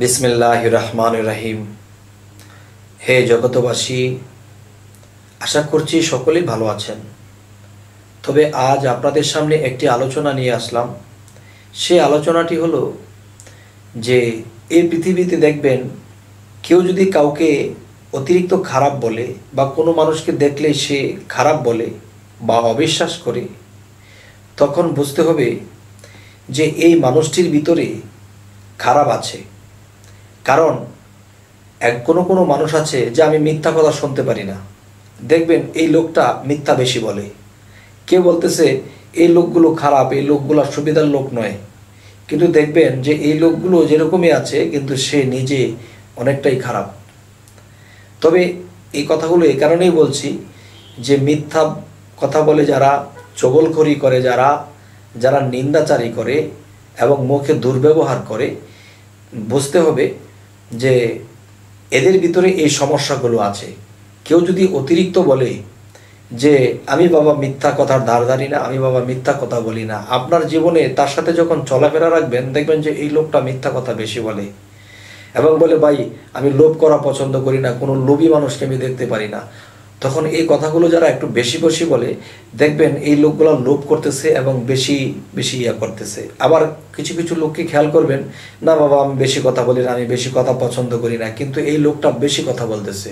বিসমিল্লাহির রহমানির রহিম। হে জগতবাসী, আশা করছি সকলেই ভালো আছেন। তবে আজ আপনাদের সামনে একটি আলোচনা নিয়ে আসলাম। সেই আলোচনাটি হলো যে এই পৃথিবীতে দেখবেন কেউ যদি কাউকে অতিরিক্ত খারাপ বলে বা কোনো মানুষকে দেখলে সে খারাপ বলে বা অবিশ্বাস করে, তখন বুঝতে হবে যে এই মানুষটির ভিতরে খারাপ আছে। কারণ কোনো মানুষ আছে যে আমি মিথ্যা কথা শুনতে পারি না, দেখবেন এই লোকটা মিথ্যা বেশি বলে। কেউ বলতেছে এই লোকগুলো খারাপ, এই লোকগুলো সুবিধার লোক নয়, কিন্তু দেখবেন যে এই লোকগুলো যেরকমই আছে কিন্তু সে নিজে অনেকটাই খারাপ। তবে এই কথাগুলো এই কারণেই বলছি যে মিথ্যা কথা বলে যারা, চগলখড়ি করে যারা নিন্দাচারী করে এবং মুখে দুর্ব্যবহার করে, বুঝতে হবে যে এদের ভিতরে এই সমস্যাগুলো আছে। কেউ যদি অতিরিক্ত বলে যে আমি বাবা মিথ্যা কথার ধারধারি না, আমি বাবা মিথ্যা কথা বলি না, আপনার জীবনে তার সাথে যখন চলাফেরা রাখবেন দেখবেন যে এই লোকটা মিথ্যা কথা বেশি বলে এবং বলে ভাই আমি লোভ করা পছন্দ করি না, কোনো লোভী মানুষকে আমি দেখতে পারি না। তখন এই কথাগুলো যারা একটু বেশি বেশি বলে দেখবেন এই লোকগুলো লোভ করতেছে এবং বেশি বেশি করতেছে। আবার কিছু কিছু লোককে খেয়াল করবেন, না বাবা আমি বেশি কথা বলি না, আমি বেশি কথা পছন্দ করি না, কিন্তু এই লোকটা বেশি কথা বলতেছে।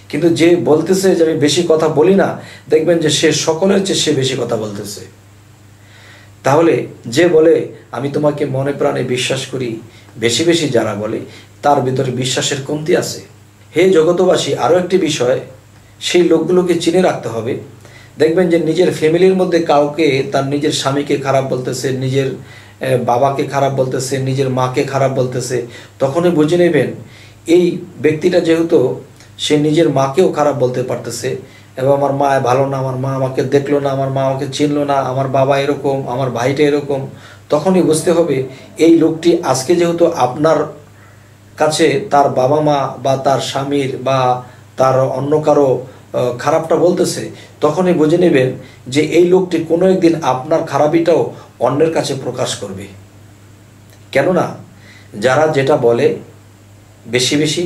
কিন্তু যে বলতেছে যে আমি বেশি কথা বলি না, দেখবেন যে সে সকলের চেয়ে সে বেশি কথা বলতেছে। তাহলে যে বলে আমি তোমাকে মনে প্রাণে বিশ্বাস করি, বেশি বেশি যারা বলে তার ভিতরে বিশ্বাসের কমতি আছে। হে জগতবাসী, আরও একটি বিষয়, সেই লোকগুলোকে চিনে রাখতে হবে। দেখবেন যে নিজের ফ্যামিলির মধ্যে কাউকে, তার নিজের স্বামীকে খারাপ বলতেছে, নিজের বাবাকে খারাপ বলতেছে, নিজের মাকে খারাপ বলতেছে, তখনই বুঝে নেবেন এই ব্যক্তিটা যেহেতু সে নিজের মাকেও খারাপ বলতে পারতেছে এবং আমার মা ভালো না, আমার মা আমাকে দেখলো না, আমার মা আমাকে চিনলো না, আমার বাবা এরকম, আমার ভাইটা এরকম, তখনই বুঝতে হবে এই লোকটি আজকে যেহেতু আপনার কাছে তার বাবা মা বা তার স্বামীর বা তার অন্য কারো খারাপটা বলতেছে, তখনই বুঝে নেবেন যে এই লোকটি কোনো একদিন আপনার খারাপিটাও অন্যের কাছে প্রকাশ করবে। কেননা যারা যেটা বলে বেশি বেশি,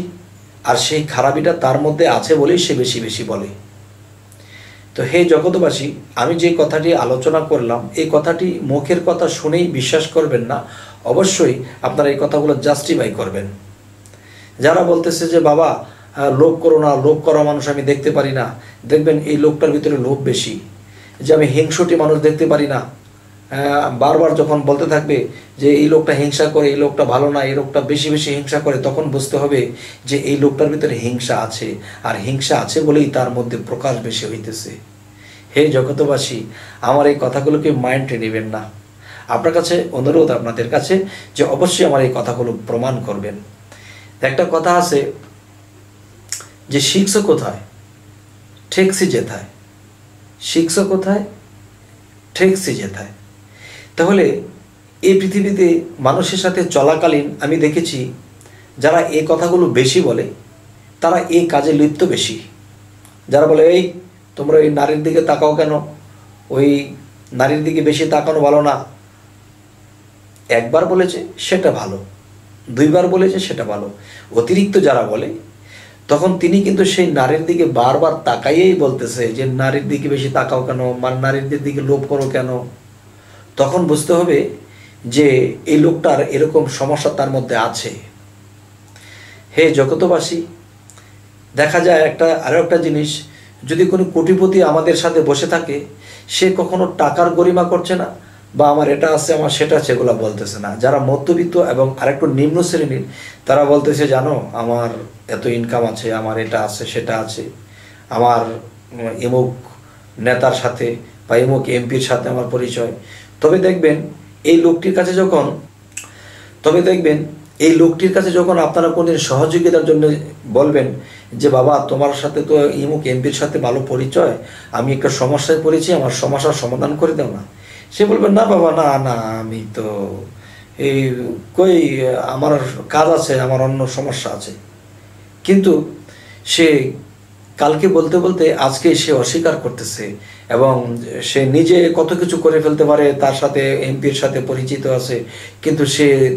আর সেই খারাপিটা তার মধ্যে আছে বলেই সে বেশি বেশি বলে। তো হে জগতবাসী, আমি যে কথাটি আলোচনা করলাম এই কথাটি মুখের কথা শুনেই বিশ্বাস করবেন না, অবশ্যই আপনারা এই কথাগুলো জাস্টিফাই করবেন। যারা বলতেছে যে বাবা লোভ করো না, লোভ করা মানুষ আমি দেখতে পারি না, দেখবেন এই লোকটার ভিতরে লোভ বেশি। যে আমি হিংসুটি মানুষ দেখতে পারি না, বারবার যখন বলতে থাকবে যে এই লোকটা হিংসা করে, এই লোকটা ভালো না, এই লোকটা বেশি বেশি হিংসা করে, তখন বুঝতে হবে যে এই লোকটার ভিতরে হিংসা আছে, আর হিংসা আছে বলেই তার মধ্যে প্রকাশ বেশি হইতেছে। হে জগতবাসী, আমার এই কথাগুলোকে মাইন্ডে নেবেন না। আপনার কাছে অনুরোধ, আপনাদের কাছে, যে অবশ্যই আমার এই কথাগুলো প্রমাণ করবেন। একটা কথা আছে যে শিখছো কোথায়, ঠেকছি যেথায়, শিখছো কোথায়, ঠেকছি যেথায়। তাহলে এই পৃথিবীতে মানুষের সাথে চলাকালীন আমি দেখেছি যারা এই কথাগুলো বেশি বলে তারা এই কাজে লিপ্ত বেশি। যারা বলে এই তোমরা ওই নারীর দিকে তাকাও কেন, ওই নারীর দিকে বেশি তাকানো ভালো না, একবার বলেছে সেটা ভালো, দুইবার বলেছে সেটা ভালো, অতিরিক্ত যারা বলে তখন তিনি কিন্তু সেই নারীর দিকে বারবার তাকাইয়েই বলতেছে যে নারীর দিকে বেশি তাকাও কেন, নারীদের দিকে লোভ করো কেন। তখন বুঝতে হবে যে এই লোকটার এরকম সমস্যা তার মধ্যে আছে। হে জগতবাসী, দেখা যায় আরও একটা জিনিস, যদি কোনো কোটিপতি আমাদের সাথে বসে থাকে, সে কখনো টাকার গরিমা করছে না বা আমার এটা আছে আমার সেটা আছে এগুলো বলতেছে না। যারা মধ্যবিত্ত এবং আরেকটু নিম্ন শ্রেণীর, তারা বলতেছে জানো আমার এত ইনকাম আছে, আমার এটা আছে সেটা আছে, আমার এমুক নেতার সাথে বা এমুক এমপির সাথে আমার পরিচয়। তবে দেখবেন এই লোকটির কাছে যখন আপনারা কোনদিন সহযোগিতার জন্য বলবেন যে বাবা তোমার সাথে তো ইমুক এমপির সাথে ভালো পরিচয়, আমি একটা সমস্যায় পড়েছি, আমার সমস্যার সমাধান করে দাও না, সে বলবেন না বাবা না না আমি তো এই আমার কাজ আছে, আমার অন্য সমস্যা আছে। কিন্তু সে কালকে বলতে বলতে আজকে সে অস্বীকার করতেছে, এবং সে নিজে কত কিছু করে ফেলতে পারে, তার সাথে এমপির সাথে পরিচিত আছে, কিন্তু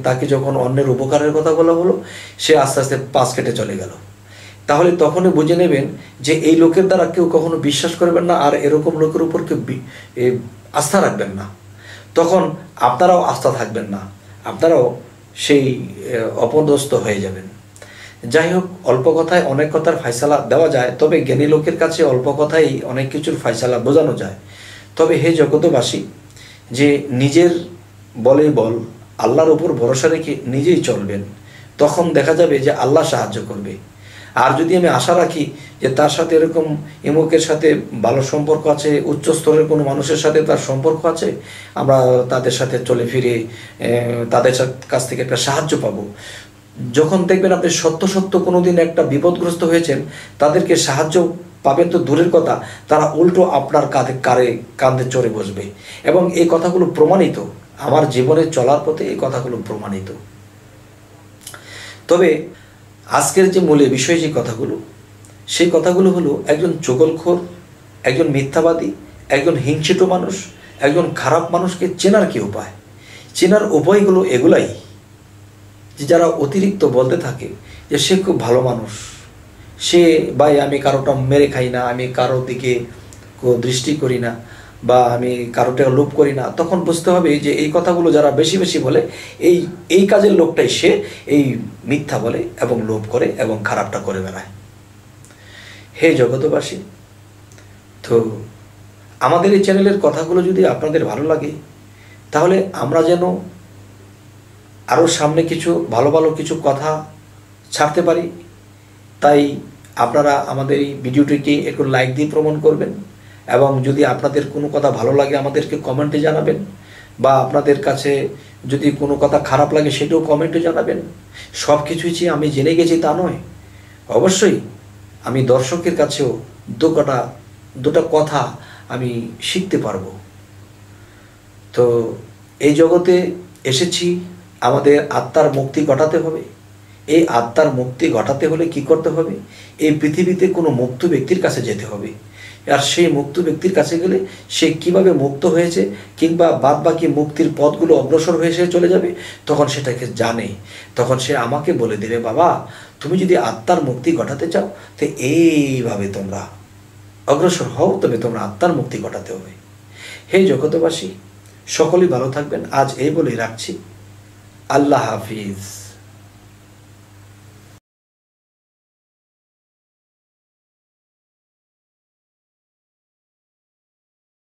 তাকে যখন অন্যের উপকারের কথা বলা হলো, সে আস্তে আস্তে পাশ কেটে চলে গেল। তাহলে তখনই বুঝে নেবেন যে এই লোকের দ্বারা কেউ কখনো বিশ্বাস করবেন না, আর এরকম লোকের উপর কেউ আস্থা রাখবেন না। তখন আপনারাও আস্থা থাকবেন না, আপনারাও সেই অপদস্থ হয়ে যাবেন। যাই হোক, অল্প কথায় অনেক কথার ফায়সালা দেওয়া যায়, তবে জ্ঞানী লোকের কাছে অল্প কথাই অনেক কিছুর ফায়সালা বোঝানো যায়। তবে হে জগতবাসী, যে নিজের বলে বল, আল্লাহর উপর ভরসা রেখে নিজেই চলবেন, তখন দেখা যাবে যে আল্লাহ সাহায্য করবে। আর যদি আমি আশা রাখি যে তার সাথে এরকম ইমুকের সাথে ভালো সম্পর্ক আছে, উচ্চ স্তরের কোনো মানুষের সাথে তার সম্পর্ক আছে, আমরা তাদের সাথে চলে ফিরে তাদের কাছ থেকে একটা সাহায্য পাবো, যখন দেখবেন আপনি সত্য সত্য কোনো দিন একটা বিপদগ্রস্ত হয়েছেন, তাদেরকে সাহায্য পাবেন তো দূরের কথা, তারা উল্টো আপনার কাঁধে চড়ে বসবে। এবং এই কথাগুলো প্রমাণিত, আমার জীবনে চলার পথে এই কথাগুলো প্রমাণিত। তবে আজকের যে মূলে বিষয় যে কথাগুলো, সেই কথাগুলো হলো একজন চগলখোর, একজন মিথ্যাবাদী, একজন হিংসিত মানুষ, একজন খারাপ মানুষকে চেনার কি উপায়? চেনার উপায়গুলো এগুলাই, যে যারা অতিরিক্ত বলতে থাকে যে সে খুব ভালো মানুষ, সে ভাই আমি কারোটা মেরে খাই না, আমি কারোর দিকে দৃষ্টি করি না, বা আমি কারোটা লোভ করি না, তখন বুঝতে হবে যে এই কথাগুলো যারা বেশি বেশি বলে, এই কাজের লোকটাই সে এই মিথ্যা বলে এবং লোভ করে এবং খারাপটা করে বেড়ায়। হে জগতবাসী, তো আমাদের এই চ্যানেলের কথাগুলো যদি আপনাদের ভালো লাগে, তাহলে আমরা যেন আরও সামনে কিছু ভালো ভালো কিছু কথা ছাড়তে পারি, তাই আপনারা আমাদের এই ভিডিওটিকে একটু লাইক দিয়ে প্রমাণ করবেন, এবং যদি আপনাদের কোনো কথা ভালো লাগে আমাদেরকে কমেন্টে জানাবেন, বা আপনাদের কাছে যদি কোনো কথা খারাপ লাগে সেটাও কমেন্টে জানাবেন। সব কিছুই যে আমি জেনে গেছি তা নয়, অবশ্যই আমি দর্শকের কাছেও দুটা কথা আমি শিখতে পারবো। তো এই জগতে এসেছি আমাদের আত্মার মুক্তি ঘটাতে হবে। এই আত্মার মুক্তি ঘটাতে হলে কি করতে হবে? এই পৃথিবীতে কোনো মুক্ত ব্যক্তির কাছে যেতে হবে, আর সেই মুক্ত ব্যক্তির কাছে গেলে সে কিভাবে মুক্ত হয়েছে, কিংবা বাদ বাকি মুক্তির পথগুলো অগ্রসর হয়ে সে চলে যাবে, তখন সেটাকে জানে, তখন সে আমাকে বলে দেবে, বাবা তুমি যদি আত্মার মুক্তি ঘটাতে চাও তো এইভাবে তোমরা অগ্রসর হও, তবে তোমরা আত্মার মুক্তি ঘটাতে হবে। হে জগতবাসী, সকলেই ভালো থাকবেন। আজ এই বলেই রাখছি। আল্লাহ হাফিজ।